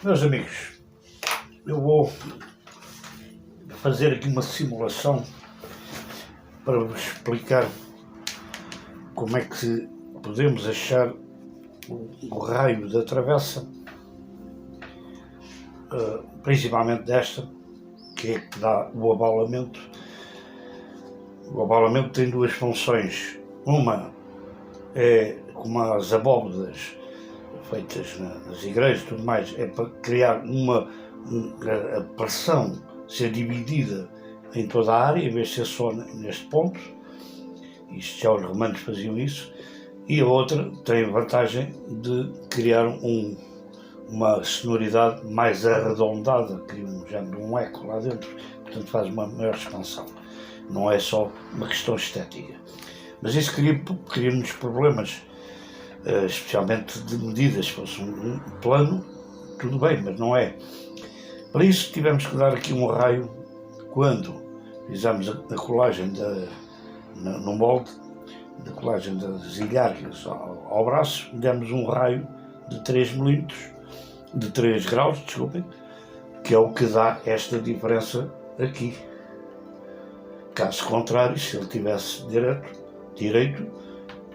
Meus amigos, eu vou fazer aqui uma simulação para vos explicar como é que podemos achar o raio da travessa, principalmente desta, que é que dá o abalamento. O abalamento tem duas funções. Uma é como as abóbodas feitas nas igrejas e tudo mais, é para criar a pressão ser dividida em toda a área, em vez de ser só neste ponto. Isto já os romanos faziam isso. E a outra tem a vantagem de criar uma sonoridade mais arredondada, cria um género de um eco lá dentro, portanto faz uma maior expansão. Não é só uma questão estética. Mas isso cria-nos problemas, especialmente de medidas. Se fosse um plano, tudo bem, mas não é. Para isso tivemos que dar aqui um raio. Quando fizemos a colagem no molde, da colagem das ilhargas ao braço, demos um raio de 3 milímetros, de 3 graus, desculpem, que é o que dá esta diferença aqui. Caso contrário, se ele tivesse direito,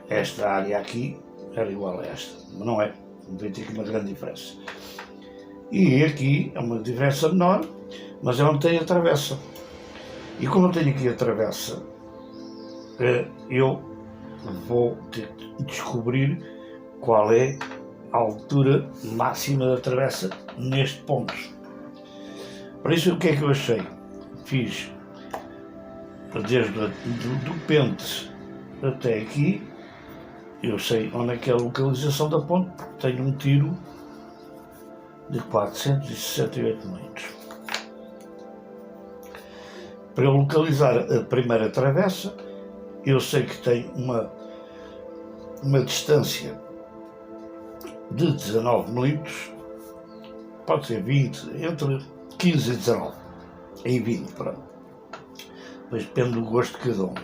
esta área aqui era igual a esta, mas não é, vem ter aqui uma grande diferença. E aqui é uma diferença menor, mas é onde tem a travessa. E como eu tenho aqui a travessa, eu vou ter que descobrir qual é a altura máxima da travessa neste ponto. Para isso, o que é que eu achei? Fiz desde do pente até aqui. Eu sei onde é que é a localização da ponte, porque tenho um tiro de 468 metros. Para eu localizar a primeira travessa, eu sei que tem uma distância de 19 milímetros, pode ser 20, entre 15 e 19, em 20, pronto. Depois depende do gosto de cada um.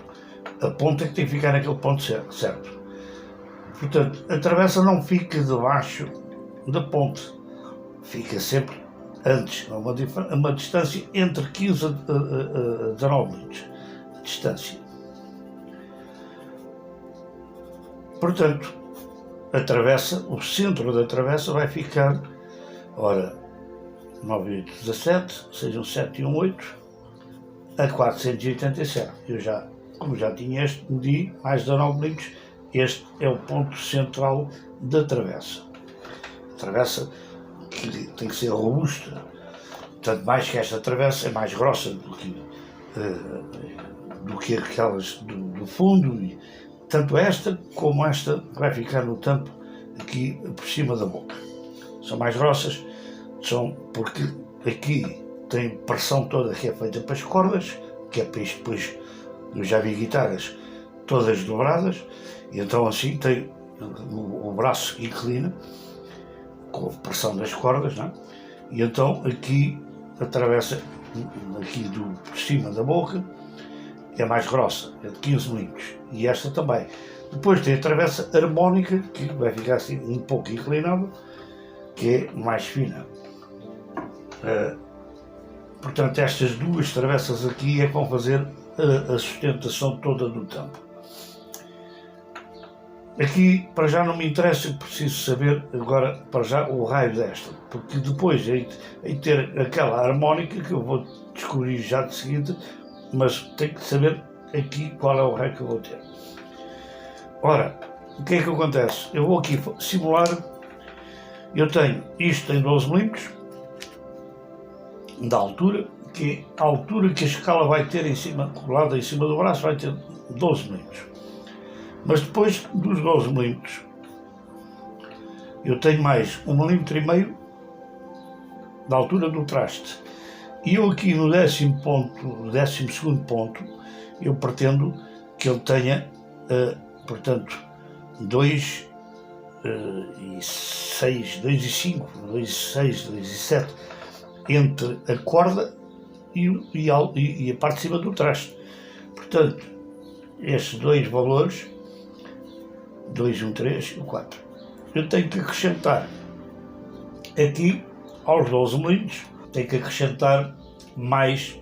A ponta é que tem que ficar naquele ponto certo. Portanto, a travessa não fica debaixo da ponte, fica sempre antes, a uma distância entre 15 a 19 milímetros de distância. Portanto, a travessa, o centro da travessa vai ficar, ora, 9 e 8, 17, sejam 7 e 1, 8, a 487. Como já tinha este, medi mais 19 milímetros. Este é o ponto central da travessa. A travessa que tem que ser robusta. Tanto mais que esta travessa é mais grossa do que aquelas do fundo. E tanto esta como esta vai ficar no tampo aqui por cima da boca. São mais grossas, porque aqui tem pressão toda que é feita para as cordas, que é para isto depois. Eu já vi guitarras todas dobradas, e então assim tem o braço inclina com a pressão das cordas, não é? E então aqui a travessa aqui por cima da boca é mais grossa, é de 15 milímetros, e esta também. Depois tem a travessa harmónica, que vai ficar assim um pouco inclinada, que é mais fina. Portanto, estas duas travessas aqui é que vão fazer a sustentação toda do tampo. Aqui, para já não me interessa, preciso saber agora, para já, o raio desta, porque depois hei de ter aquela harmónica que eu vou descobrir já de seguida, mas tenho que saber aqui qual é o raio que eu vou ter. Ora, o que é que acontece? Eu vou aqui simular, eu tenho, isto tem 12 milímetros da altura, que é a altura que a escala vai ter em cima, colada em cima do braço, vai ter 12 milímetros. Mas depois dos 12 milímetros, eu tenho mais 1,5 milímetro da altura do traste. E eu aqui no 12º ponto, eu pretendo que ele tenha, portanto, 2 e 6, 2 e 5, 2 e 6, 2 e 7, entre a corda e a parte de cima do traste. Portanto, estes dois valores, 2, 1, 3 e 4, eu tenho que acrescentar aqui aos 12 milímetros, tenho que acrescentar mais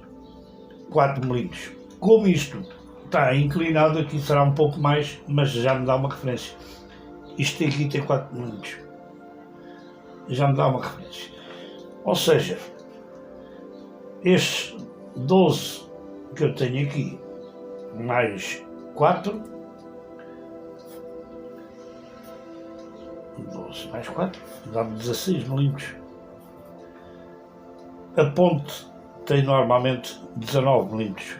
4 milímetros. Como isto está inclinado, aqui será um pouco mais, mas já me dá uma referência. Isto aqui tem 4 milímetros. Já me dá uma referência. Ou seja, estes 12 que eu tenho aqui, mais 4, 12 mais 4, dá-me 16 milímetros. A ponte tem normalmente 19 milímetros.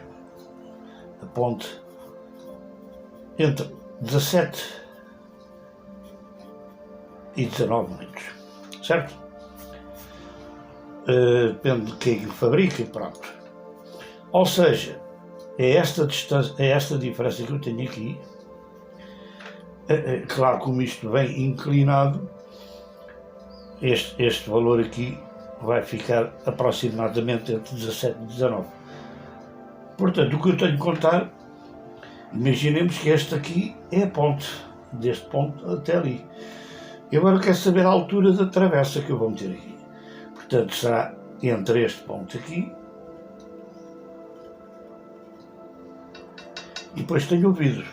A ponte entre 17 e 19 milímetros, certo? Depende de quem fabrica e pronto. Ou seja, é esta distância, é esta diferença que eu tenho aqui. Claro, como isto vem inclinado, este valor aqui vai ficar aproximadamente entre 17 e 19. Portanto, o que eu tenho que contar, imaginemos que este aqui é a ponte, deste ponto até ali. Eu agora quero saber a altura da travessa que eu vou meter aqui. Portanto, será entre este ponto aqui e depois tenho o vidro.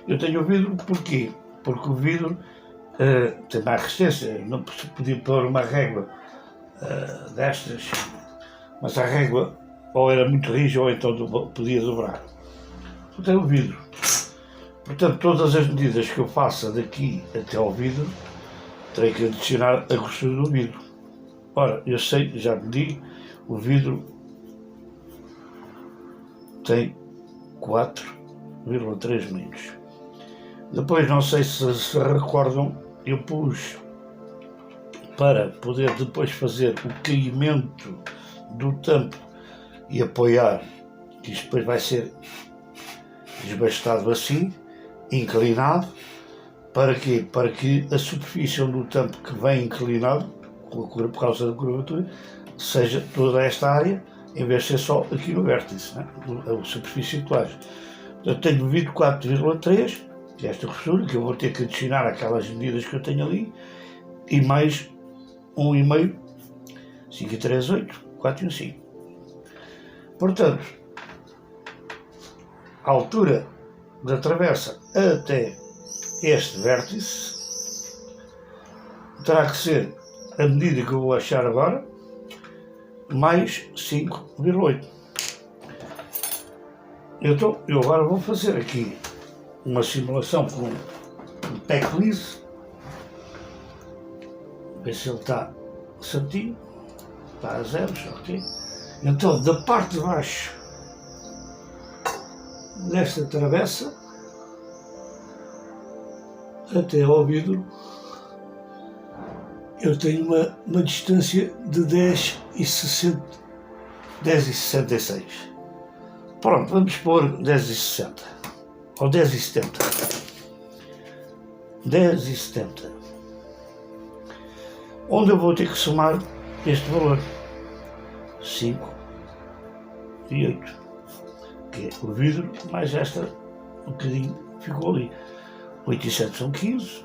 Eu tenho o vidro porquê? Porque o vidro tem mais resistência. Não podia pôr uma régua destas, mas a régua ou era muito rígida ou então podia dobrar. Eu tenho o vidro. Portanto, todas as medidas que eu faça daqui até ao vidro, terei que adicionar a grossura do vidro. Ora, eu sei, já medi, o vidro tem 4,3 milímetros. Depois, não sei se recordam, eu pus para poder depois fazer o caimento do tampo e apoiar, que isto depois vai ser desbastado assim, inclinado. Para quê? Para que a superfície do tampo que vem inclinado, por causa da curvatura, seja toda esta área, em vez de ser só aqui no vértice, né? A superfície de colagem. Eu tenho medido 4,3, que é esta grossura, que eu vou ter que adicionar aquelas medidas que eu tenho ali, e mais 1,5, 5 e 3, 8, 4 e 1, 5. Portanto, a altura da travessa até este vértice terá que ser a medida que eu vou achar agora, mais 5,8. Então, eu agora vou fazer aqui uma simulação com um teclise, ver se ele está certinho, está a zeros, ok? Então, da parte de baixo desta travessa até ao vidro, eu tenho uma distância de 10,66. Pronto, vamos pôr 10,60 ou 10,70. 10,70. Onde eu vou ter que somar este valor, 5 e 8, que é o vidro mais esta um bocadinho ficou ali. 8 e 7 são 15,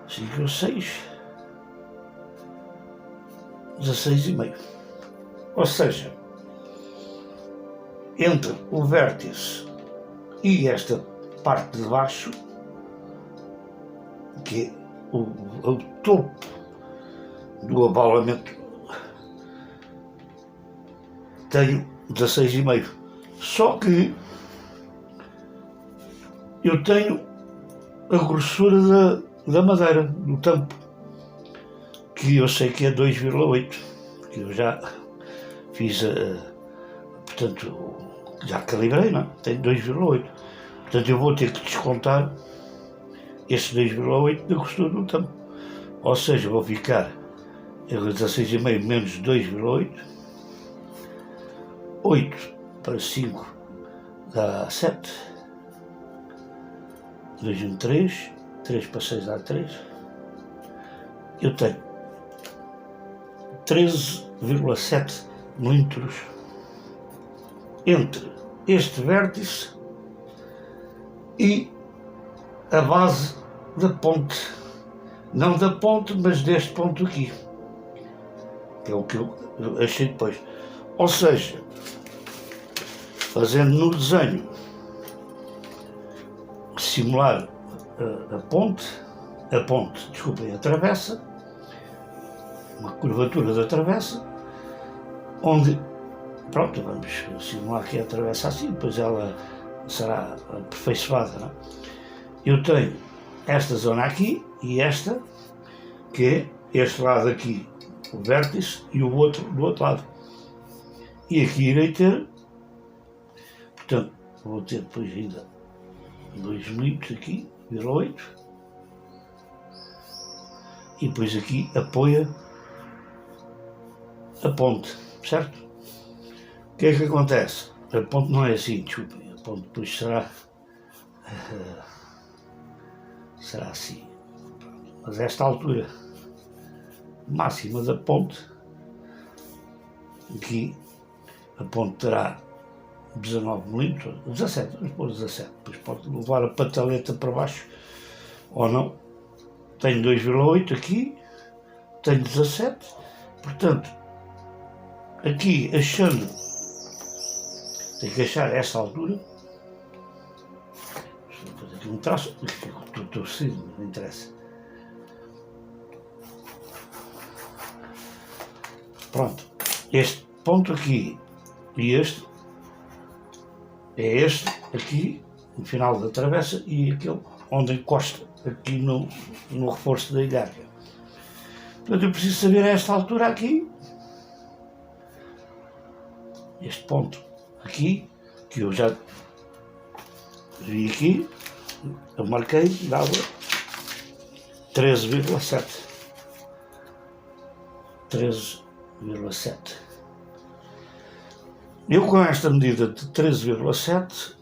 5 e 6, 16,5. Ou seja, entre o vértice e esta parte de baixo, que é o topo do abalamento, tenho 16,5. Só que eu tenho a grossura da madeira, do tampo, que eu sei que é 2,8, que eu já fiz, portanto, já calibrei, não? Tem 2,8. Portanto, eu vou ter que descontar este 2,8 da grossura do tampo. Ou seja, vou ficar 16,5 menos 2,8. 8 para 5 dá 7. 2 e 1, 3. 3 para 6 dá 3. Eu tenho 13,7 milímetros entre este vértice e a base da ponte não da ponte, mas deste ponto aqui, que é o que eu achei depois. Ou seja, fazendo no desenho, simular a ponte, desculpem, a travessa, uma curvatura da travessa, onde, pronto, vamos simular que é a travessa assim, depois ela será aperfeiçoada, não é? Eu tenho esta zona aqui e esta, que é este lado aqui, o vértice, e o outro do outro lado. E aqui irei ter, portanto, vou ter depois ainda 2 milímetros aqui, 0,8, e depois aqui apoia a ponte, certo? O que é que acontece? A ponte não é assim, desculpem, a ponte depois será assim. Mas esta altura máxima da ponte, aqui a ponte terá 19 milímetros, 17, vamos pôr 17, depois pode levar a pataleta para baixo ou não. Tenho 2,8 aqui, tenho 17, portanto, aqui achando, tenho que achar esta altura, vou fazer aqui um traço, estou torcido, não interessa. Pronto, este ponto aqui e este é este aqui, no final da travessa, e aquele onde encosta aqui no reforço da ilharga. Portanto, eu preciso saber a esta altura aqui, este ponto aqui, que eu já vi aqui, eu marquei, dava 13,7. 13,7. Eu com esta medida de 13,7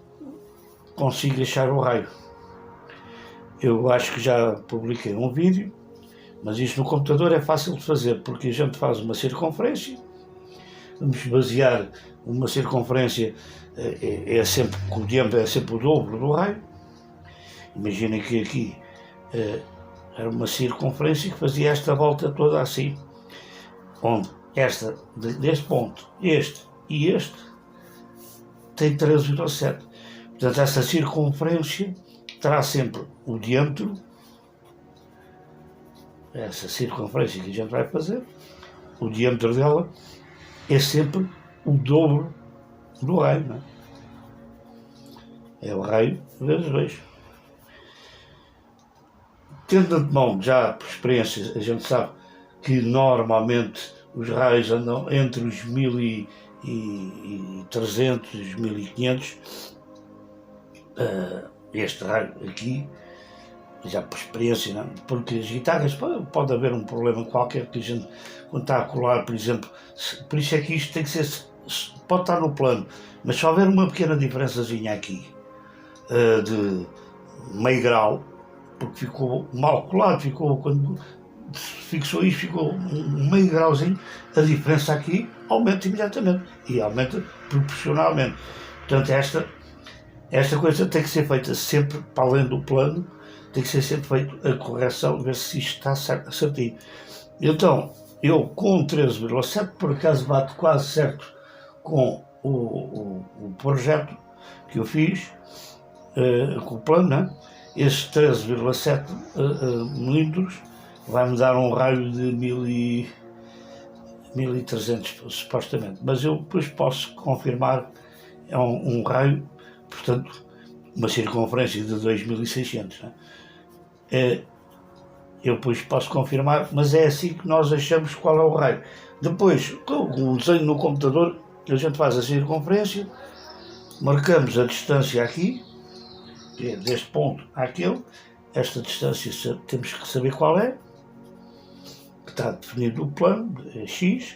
consigo achar o raio. Eu acho que já publiquei um vídeo, mas isto no computador é fácil de fazer, porque a gente faz uma circunferência, vamos basear uma circunferência, é sempre, o diâmetro é sempre o dobro do raio. Imaginem que aqui era uma circunferência que fazia esta volta toda assim, onde esta, deste ponto, este e este, tem 13,7. Portanto, essa circunferência terá sempre o diâmetro, essa circunferência que a gente vai fazer, o diâmetro dela é sempre o dobro do raio, não é? É o raio vezes 2. Tendo de antemão, já por experiência, a gente sabe que normalmente os raios andam entre os 1300 e os 1500. Este raio aqui, já por experiência, não? Porque as guitarras pode haver um problema qualquer que a gente, quando está a colar, por exemplo, por isso é que isto tem que ser, pode estar no plano, mas se houver uma pequena diferençazinha aqui, de meio grau, porque ficou mal colado, quando fixou isto, ficou um meio grauzinho, a diferença aqui aumenta imediatamente e aumenta proporcionalmente. Portanto, esta coisa tem que ser feita sempre para além do plano, tem que ser sempre feita a correção, ver se isto está certinho. Então, eu com 13,7, por acaso bate quase certo com o projeto que eu fiz, com o plano, né? Esses 13,7 milímetros vai-me dar um raio de 1300 supostamente, mas eu depois posso confirmar, é um raio, portanto, uma circunferência de 2600, né? Eu depois posso confirmar, mas é assim que nós achamos qual é o raio. Depois, com o desenho no computador, a gente faz a circunferência, marcamos a distância aqui, que é deste ponto àquele, esta distância temos que saber qual é, que está definido no plano, é x,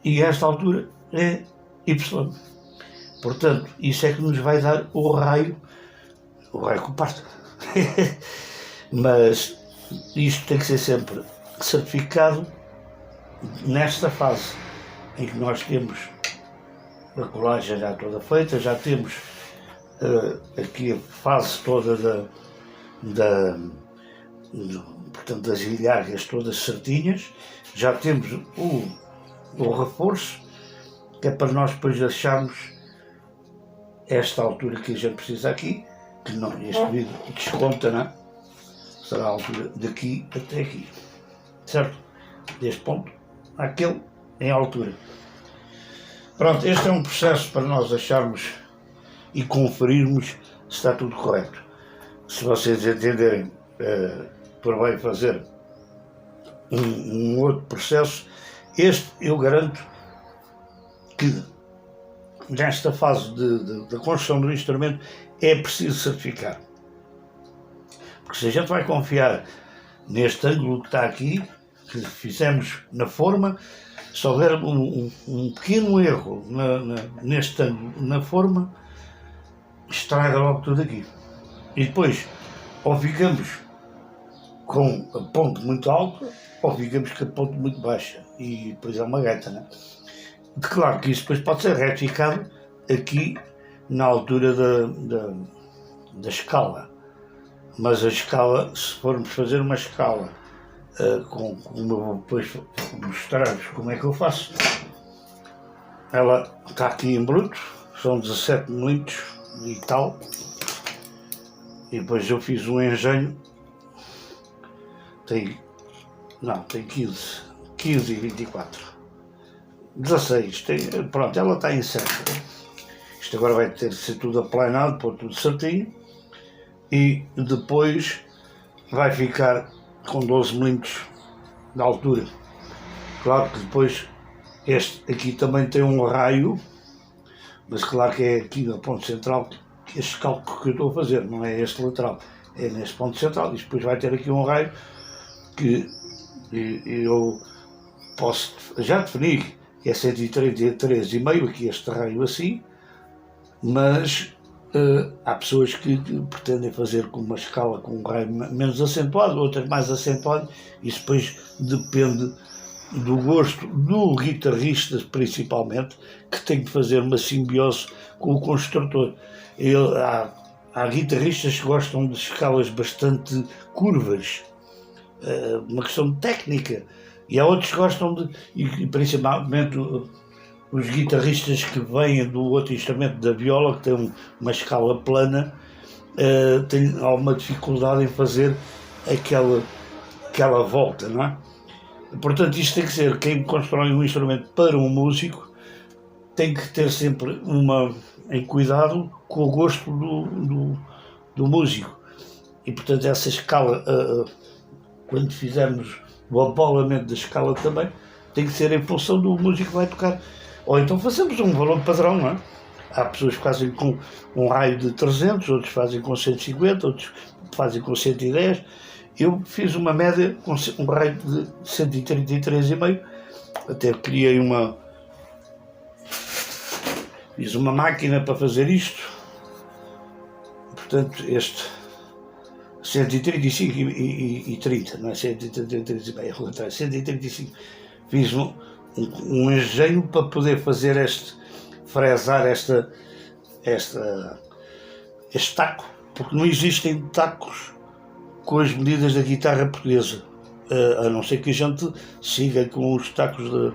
e esta altura é y. Portanto, isso é que nos vai dar o raio compacto. Mas isto tem que ser sempre certificado nesta fase em que nós temos a colagem já toda feita, já temos aqui a fase toda portanto as ilhargas todas certinhas, já temos o reforço, que é para nós depois acharmos esta altura que a gente precisa aqui, que não, este vídeo desconta, não é? Será a altura daqui até aqui, certo? Deste ponto àquele em altura. Pronto, este é um processo para nós acharmos e conferirmos se está tudo correto. Se vocês entenderem por bem fazer um outro processo, este eu garanto que nesta fase da construção do instrumento é preciso certificar. Porque se a gente vai confiar neste ângulo que está aqui, que fizemos na forma, se houver um pequeno erro neste ângulo, na forma, estraga logo tudo aqui. E depois, ou ficamos com a ponte muito alta, ou ficamos com a ponte muito baixa. E depois é uma gaita, não é? Claro que isso depois pode ser retificado aqui na altura da escala. Mas a escala, se formos fazer uma escala, como eu vou depois mostrar-vos como é que eu faço, ela está aqui em bruto, são 17 mm e tal, e depois eu fiz um engenho, tem 15 e 24, 16, pronto, ela está em certo. Isto agora vai ter de ser tudo aplanado, pôr tudo certinho, e depois vai ficar com 12 mm de altura. Claro que depois este aqui também tem um raio, mas claro que é aqui no ponto central que este cálculo que eu estou a fazer, não é este lateral, é neste ponto central. E depois vai ter aqui um raio que eu posso já definir que é 133,5, aqui este raio assim, mas há pessoas que pretendem fazer com uma escala com um raio menos acentuado, outras mais acentuado. Isso depois depende do gosto do guitarrista, principalmente, que tem que fazer uma simbiose com o construtor. Há guitarristas que gostam de escalas bastante curvas, uma questão de técnica, e há outros que gostam e principalmente os guitarristas que vêm do outro instrumento, da viola, que tem uma escala plana, têm alguma dificuldade em fazer aquela volta, não é? Portanto, isto tem que ser, quem constrói um instrumento para um músico tem que ter sempre em cuidado com o gosto do músico. E portanto essa escala, quando fizermos o abolamento da escala também, tem que ser em função do músico que vai tocar. Ou então fazemos um valor padrão, não é? Há pessoas que fazem com um raio de 300, outros fazem com 150, outros fazem com 110. Eu fiz uma média com um raio de 133,5, até criei fiz uma máquina para fazer isto. Portanto, este 135 e 30, não é 133,5, 135. Fiz um engenho para poder fazer fresar este taco, porque não existem tacos com as medidas da guitarra portuguesa, a não ser que a gente siga com os tacos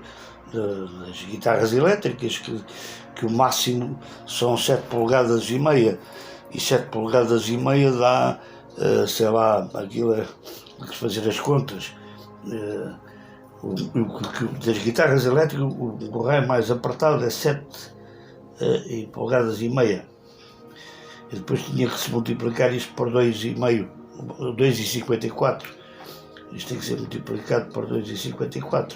das guitarras elétricas, que o máximo são 7 polegadas e meia, e 7 polegadas e meia dá, sei lá, aquilo é fazer as contas. Das guitarras elétricas, o raio mais apertado é 7 polegadas e meia. E depois tinha que se multiplicar isto por 2,5, 2,54. Isto tem que ser multiplicado por 2,54.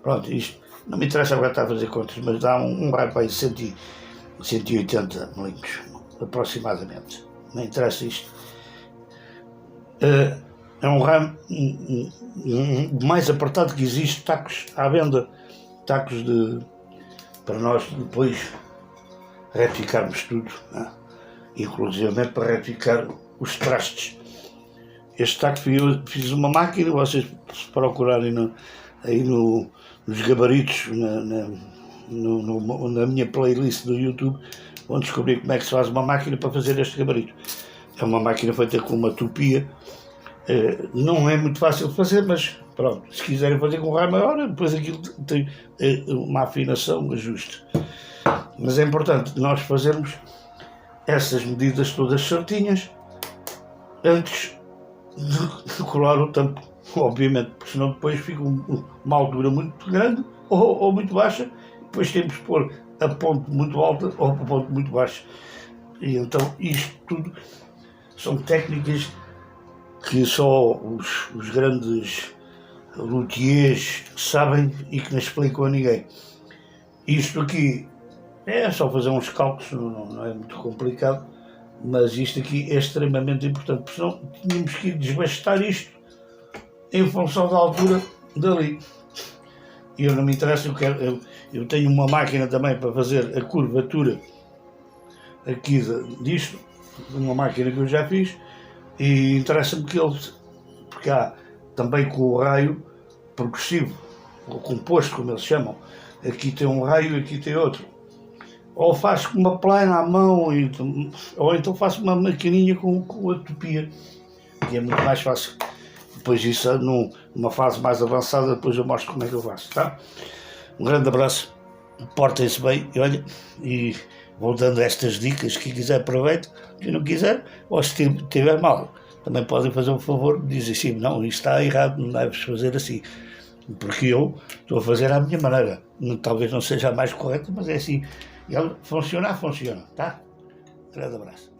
Pronto, isto não me interessa agora estar a fazer contas, mas dá um raio para aí 180 mm, aproximadamente. Não interessa isto. É um raio mais apertado que existe, tacos à venda, tacos para nós depois retificarmos tudo, né? Inclusive para retificar os trastes. Este taco fiz uma máquina, vocês se procurarem aí nos gabaritos, na minha playlist do YouTube, vão descobrir como é que se faz uma máquina para fazer este gabarito. É uma máquina feita com uma tupia, Não é muito fácil de fazer, mas pronto, se quiserem fazer com raio maior, depois aquilo tem uma afinação, um ajuste. Mas é importante nós fazermos essas medidas todas certinhas antes de colar o tampo, obviamente, porque senão depois fica uma altura muito grande ou muito baixa, e depois temos que pôr a ponte muito alta ou a ponte muito baixa. E então isto tudo são técnicas que só os grandes luthiers sabem e que não explicam a ninguém. Isto aqui é só fazer uns cálculos, não é muito complicado, mas isto aqui é extremamente importante, porque senão tínhamos que desbastar isto em função da altura dali. E eu não me interessa, eu tenho uma máquina também para fazer a curvatura aqui disto, uma máquina que eu já fiz, e interessa-me que ele, porque há também com o raio progressivo, ou composto, como eles chamam, aqui tem um raio e aqui tem outro. Ou faço com uma plana à mão, ou então faço uma maquininha com a tupia, que é muito mais fácil. Depois isso, numa fase mais avançada, depois eu mostro como é que eu faço, tá? Um grande abraço, portem-se bem, e olha, e vou dando estas dicas, quem quiser aproveita, quem não quiser, ou se estiver mal, também podem fazer um favor, dizem assim, não, isto está errado, não deves fazer assim, porque eu estou a fazer à minha maneira, talvez não seja a mais correta, mas é assim, e ela funciona, tá? Um grande abraço.